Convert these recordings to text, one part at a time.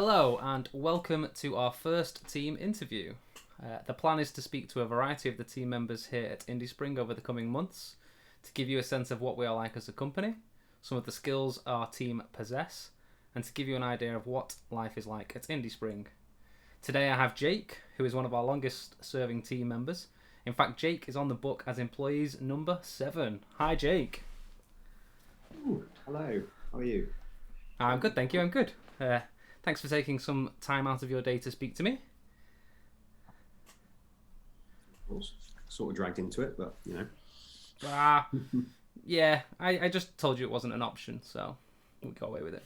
Hello and welcome to our first team interview. The plan is to speak to a variety of the team members here at Indiespring over the coming months to give you a sense of what we are like as a company, some of the skills our team possess, and to give you an idea of what life is like at Indiespring. Today I have Jake, who is one of our longest serving team members. In fact, Jake is on the book as employees number 7. Hi Jake. Ooh, hello, how are you? I'm good, thank you, I'm good. Thanks for taking some time out of your day to speak to me. Of course, sort of dragged into it, but you know. Yeah, I just told you it wasn't an option, so we got away with it.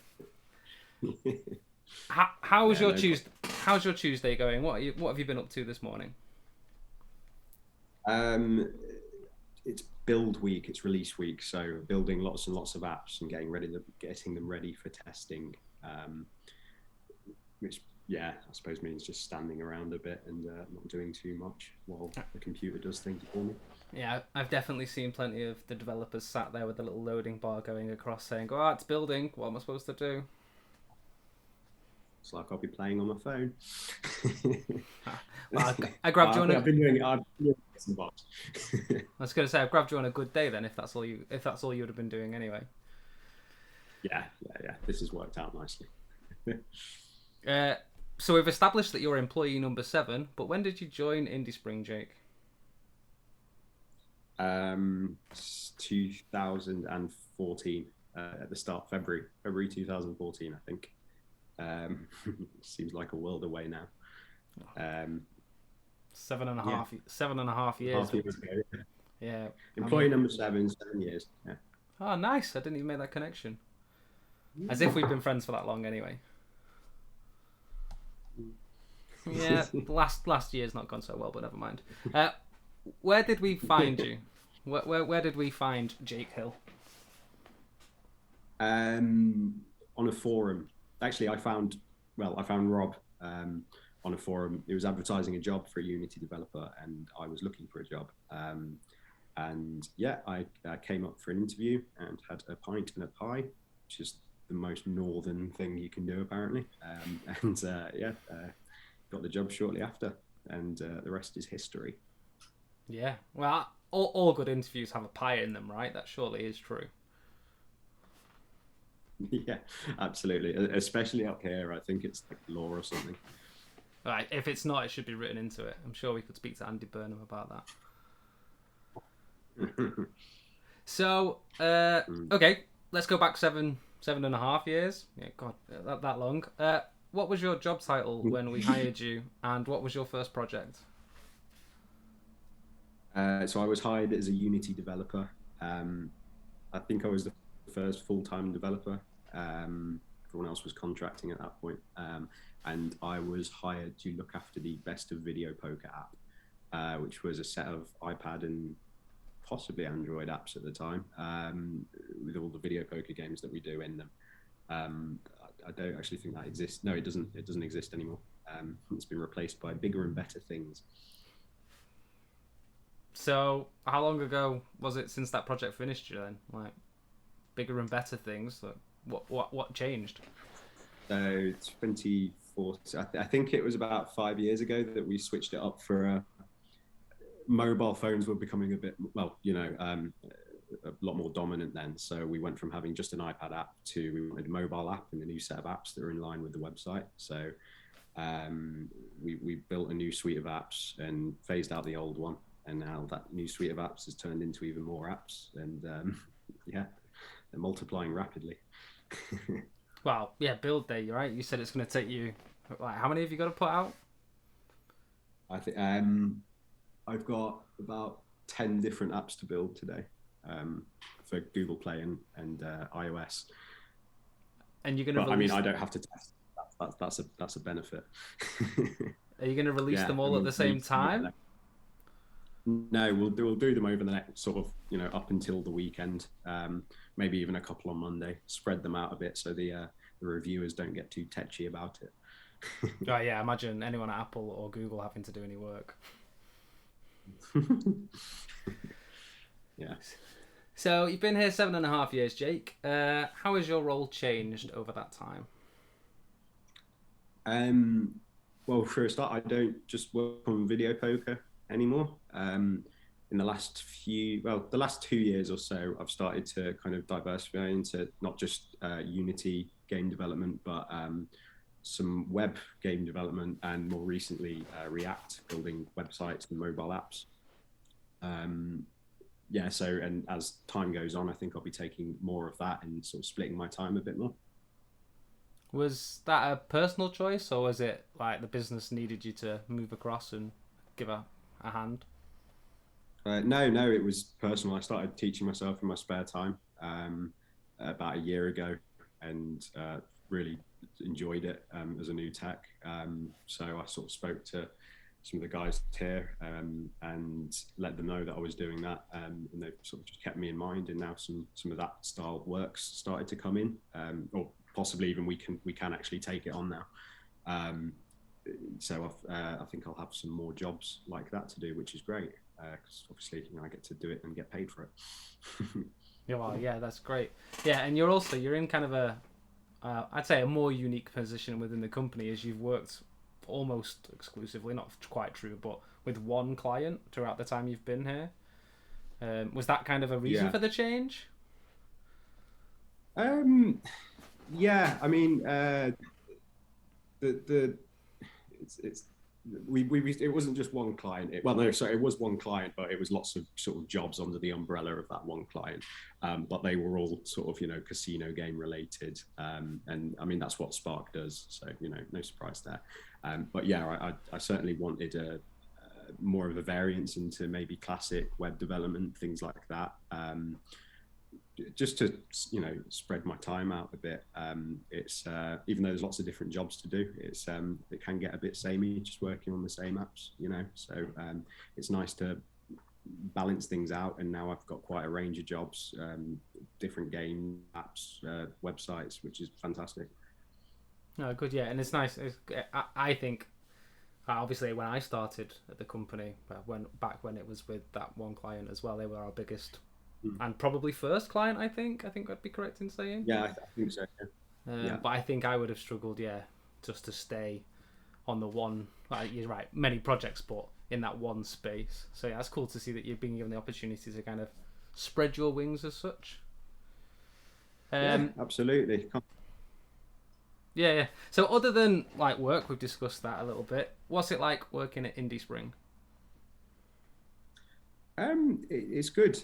How was your Tuesday? How's your Tuesday going? What have you been up to this morning? It's build week, it's release week, so building lots and lots of apps and getting them ready for testing. Which, yeah, I suppose means just standing around a bit and not doing too much while the computer does things for me. Yeah, I've definitely seen plenty of the developers sat there with the little loading bar going across saying, oh, it's building, what am I supposed to do? It's like I'll be playing on my phone. Well, I grabbed you on I've been doing it. I was going to say, I've grabbed you on a good day then, if that's all you would have been doing anyway. Yeah. This has worked out nicely. So we've established that you're employee number 7, but when did you join Indiespring, Jake? 2014, at the start, February 2014, I think. Seems like a world away now. 7.5 years. Yeah. Employee number 7 years. Yeah. Oh, nice. I didn't even make that connection. As if we've been friends for that long anyway. Yeah, last year's not gone so well, but never mind. Where did we find you? Where did we find Jake Hill? On a forum. Actually, I found Rob on a forum. He was advertising a job for a Unity developer, and I was looking for a job. And yeah, I came up for an interview and had a pint and a pie, which is the most northern thing you can do apparently. Got the job shortly after, and the rest is history. Yeah, well, all good interviews have a pie in them, right? That surely is true. Yeah, absolutely. Especially up here, I think it's like law or something. Right, if it's not, it should be written into it. I'm sure we could speak to Andy Burnham about that. So, okay, let's go back 7.5 years. Yeah, God, that long. What was your job title when we hired you, and what was your first project? So I was hired as a Unity developer. I think I was the first full-time developer. Everyone else was contracting at that point. And I was hired to look after the Best of Video Poker app, which was a set of iPad and possibly Android apps at the time, with all the video poker games that we do in them. I don't actually think that exists. No, it doesn't exist anymore. It's been replaced by bigger and better things. So, how long ago was it since that project finished you then? Like, bigger and better things? Like, what changed? So, 2014, I think it was about 5 years ago that we switched it up for mobile phones were becoming a bit, a lot more dominant then. So we went from having just an iPad app to we wanted a mobile app and a new set of apps that are in line with the website. So we built a new suite of apps and phased out the old one. And now that new suite of apps has turned into even more apps. And they're multiplying rapidly. Wow, yeah, build day, right? You said it's going to take you, like, how many have you got to put out? I think I've got about 10 different apps to build today. For Google Play and iOS. And you're going to I don't have to test. That's a benefit. Are you going to release them all at the same time? No, we'll do them over the next sort of, up until the weekend. Maybe even a couple on Monday. Spread them out a bit so the reviewers don't get too tetchy about it. Oh yeah, imagine anyone at Apple or Google having to do any work. Yeah. So you've been here 7.5 years, Jake. How has your role changed over that time? Um, well, for a start, I don't just work on video poker anymore. In the last 2 years or so, I've started to kind of diversify into not just Unity game development, but some web game development, and more recently, React, building websites and mobile apps. Um, yeah, so and as time goes on, I think I'll be taking more of that and sort of splitting my time a bit more. Was that a personal choice, or was it like the business needed you to move across and give a hand? No, no, it was personal. I started teaching myself in my spare time about a year ago, and really enjoyed it as a new tech. So I sort of spoke to some of the guys here and let them know that I was doing that, and they sort of just kept me in mind. And now some of that style works started to come in, or possibly even we can actually take it on now. Um, so I think I'll have some more jobs like that to do, which is great because obviously I get to do it and get paid for it. Yeah, well, yeah, that's great. Yeah, and you're in kind of a I'd say a more unique position within the company, as you've worked almost exclusively, not quite true, but with one client throughout the time you've been here. Was that kind of a reason Yeah. for the change? Um, yeah. I mean, the it's we it wasn't just one client. Well, no, sorry, it was one client, but it was lots of sort of jobs under the umbrella of that one client. But they were all sort of casino game related, and I mean that's what Spark does. So no surprise there. But yeah, I certainly wanted a more of a variance into maybe classic web development, things like that. Just to spread my time out a bit. It's even though there's lots of different jobs to do, it can get a bit samey just working on the same apps. So it's nice to balance things out. And now I've got quite a range of jobs, different game apps, websites, which is fantastic. Oh, good, yeah, and it's nice. I think obviously when I started at the company, when it was with that one client as well, they were our biggest Mm. and probably first client. I think I'd be correct in saying. Yeah, I think so. Yeah. Yeah. But I think I would have struggled, yeah, just to stay on the one. Well, you're right, many projects, but in that one space. So yeah, it's cool to see that you're being given the opportunity to kind of spread your wings as such. Yeah, Um, absolutely. yeah, yeah. So other than like work, we've discussed that a little bit. What's it like working at Indiespring? It's good.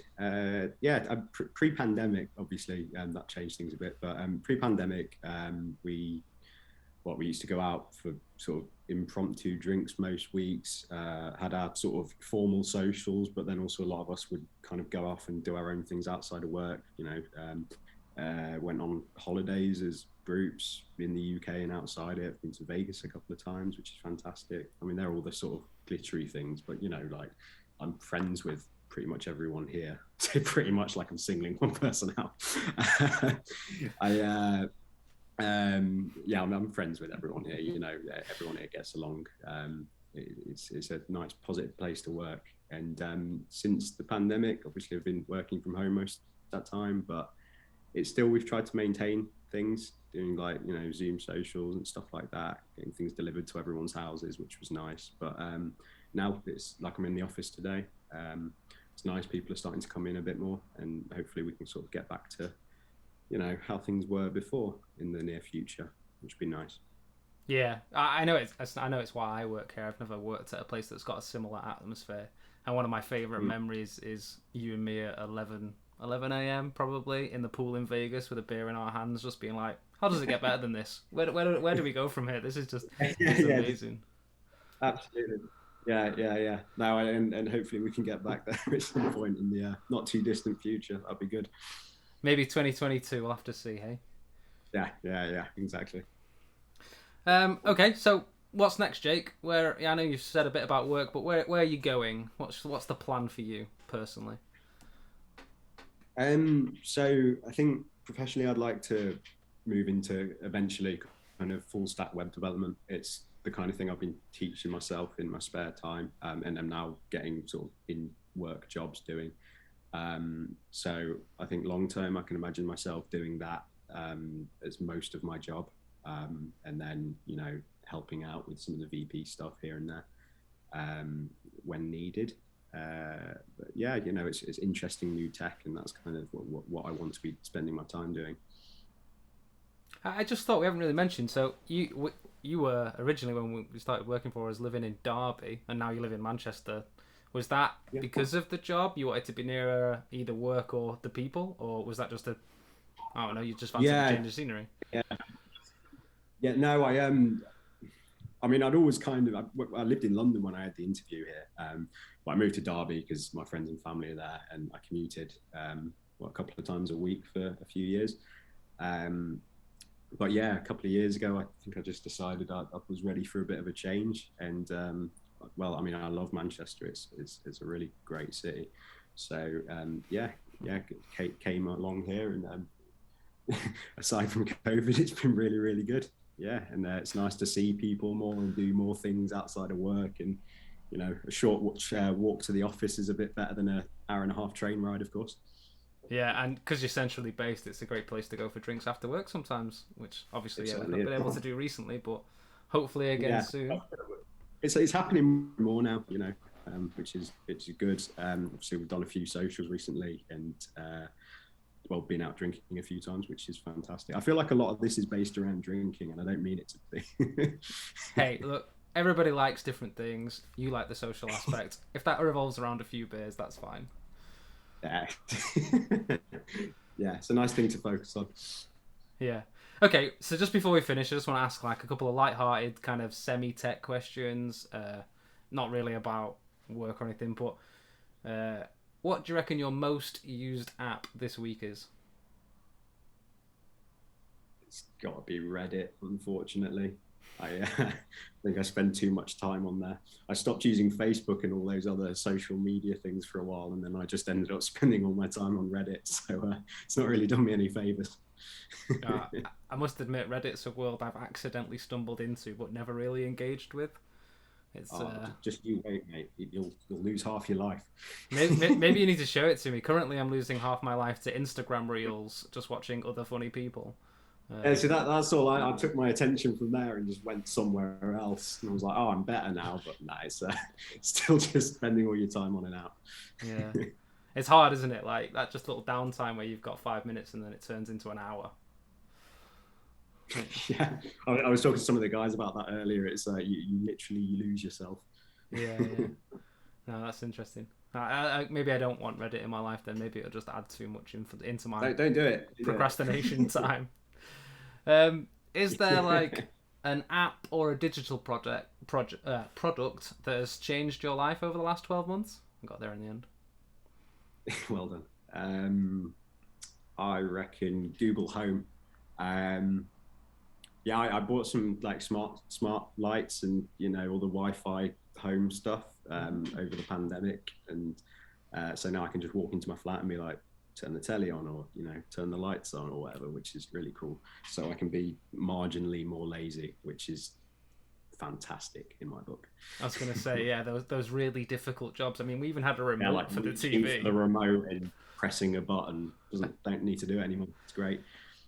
Yeah, pre-pandemic, obviously, that changed things a bit. But pre-pandemic, we used to go out for sort of impromptu drinks most weeks. Had our sort of formal socials, but then also a lot of us would kind of go off and do our own things outside of work. Went on holidays as groups in the UK and outside it. I've been to Vegas a couple of times, which is fantastic. I mean, they're all the sort of glittery things, but like I'm friends with pretty much everyone here. So pretty much like I'm singling one person out. I yeah, I'm friends with everyone here. Everyone here gets along. It's a nice, positive place to work. And since the pandemic, obviously, I've been working from home most of that time, but we've tried to maintain things, doing like Zoom socials and stuff like that, getting things delivered to everyone's houses, which was nice. But now it's like I'm in the office today. It's nice. People are starting to come in a bit more, and hopefully we can sort of get back to how things were before in the near future, which would be nice. Yeah, I know it's why I work here. I've never worked at a place that's got a similar atmosphere. And one of my favorite Mm. memories is you and me at 11 a.m. probably in the pool in Vegas with a beer in our hands, just being like, "How does it get better than this? Where do we go from here? This is just this is Yeah, amazing." absolutely. Yeah, yeah, yeah. Now and hopefully we can get back there at some point in the not too distant future. That'd be good. Maybe 2022. We'll have to see. Hey. Yeah, yeah, yeah. Exactly. Okay. So what's next, Jake? I know you've said a bit about work, but where are you going? What's the plan for you personally? So I think professionally, I'd like to move into eventually kind of full stack web development. It's the kind of thing I've been teaching myself in my spare time, and I'm now getting sort of in work jobs doing. So I think long term, I can imagine myself doing that as most of my job. and then helping out with some of the VP stuff here and there when needed. But yeah, it's interesting new tech, and that's kind of what I want to be spending my time doing. I just thought we haven't really mentioned. So you were originally, when we started working for us, living in Derby, and now you live in Manchester. Was that because of the job? You wanted to be nearer either work or the people, or was that just I don't know, you just fancied a change of scenery? Yeah. No, I mean, I'd always I lived in London when I had the interview here, but I moved to Derby because my friends and family are there, and I commuted a couple of times a week for a few years. But yeah, a couple of years ago, I think I just decided I was ready for a bit of a change. And well, I mean, I love Manchester. It's a really great city. So came along here, and aside from COVID, it's been really, really good. Yeah, and it's nice to see people more and do more things outside of work. And a short walk to the office is a bit better than an hour and a half train ride, of course. Yeah, and because you're centrally based, it's a great place to go for drinks after work sometimes, which obviously we've not been able to do recently, but hopefully again soon. It's happening more now, which is good. Obviously, we've done a few socials recently, and been out drinking a few times, which is fantastic. I feel like a lot of this is based around drinking, and I don't mean it to be. Hey, look, everybody likes different things. You like the social aspect. If that revolves around a few beers, that's fine. Yeah. Yeah, it's a nice thing to focus on. Yeah. Okay, so just before we finish, I just want to ask like a couple of light-hearted kind of semi-tech questions. Not really about work or anything, but what do you reckon your most used app this week is? It's got to be Reddit, unfortunately. I think I spend too much time on there. I stopped using Facebook and all those other social media things for a while, and then I just ended up spending all my time on Reddit. So it's not really done me any favors. I must admit, Reddit's a world I've accidentally stumbled into but never really engaged with. It's just you wait, mate. You'll lose half your life. Maybe you need to show it to me. Currently, I'm losing half my life to Instagram Reels, just watching other funny people. So that's all. I took my attention from there and just went somewhere else. And I was like, oh, I'm better now. But no, it's still just spending all your time on and out. Yeah. It's hard, isn't it? Like that just little downtime where you've got 5 minutes and then it turns into an hour. Yeah. I was talking to some of the guys about that earlier. It's you literally lose yourself. Yeah. No, that's interesting. Maybe I don't want Reddit in my life then. Maybe it'll just add too much into my don't do it. procrastination time. Is there like an app or a digital product that has changed your life over the last 12 months? I got there in the end. Well done. I reckon Google Home. I bought some like smart lights and all the Wi-Fi home stuff over the pandemic, and so now I can just walk into my flat and be like, turn the telly on, or turn the lights on, or whatever, which is really cool. So I can be marginally more lazy, which is fantastic in my book. I was going to say, yeah, those really difficult jobs. I mean, we even had a remote for the TV. The remote and pressing a button don't need to do it anymore. It's great.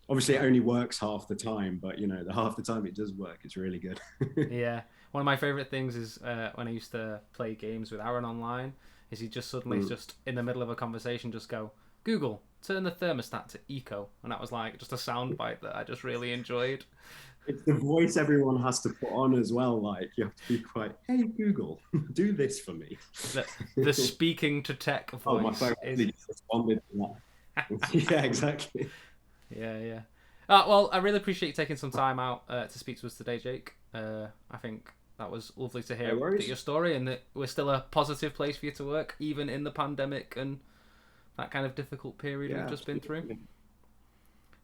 Obviously, it only works half the time, but the half the time it does work, it's really good. Yeah, one of my favorite things is when I used to play games with Aaron online. Is he just suddenly just in the middle of a conversation just go, Google, turn the thermostat to eco, and that was like just a soundbite that I just really enjoyed. It's the voice everyone has to put on as well. Like you have to be quite, hey Google, do this for me. The speaking to tech voice. My phone responded to that. Yeah, exactly. Yeah. Well, I really appreciate you taking some time out to speak to us today, Jake. I think that was lovely to hear your story, and that we're still a positive place for you to work, even in the pandemic and that kind of difficult period we've just been through.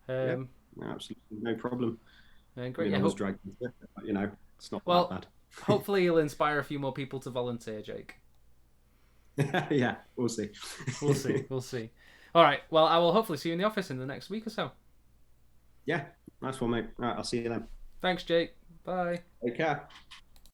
Absolutely, no problem. Great. I was dragged into it, but, it's not that bad. Hopefully you'll inspire a few more people to volunteer, Jake. Yeah, we'll see. We'll see. All right. Well, I will hopefully see you in the office in the next week or so. Yeah, nice one, mate. All right, I'll see you then. Thanks, Jake. Bye. Take care.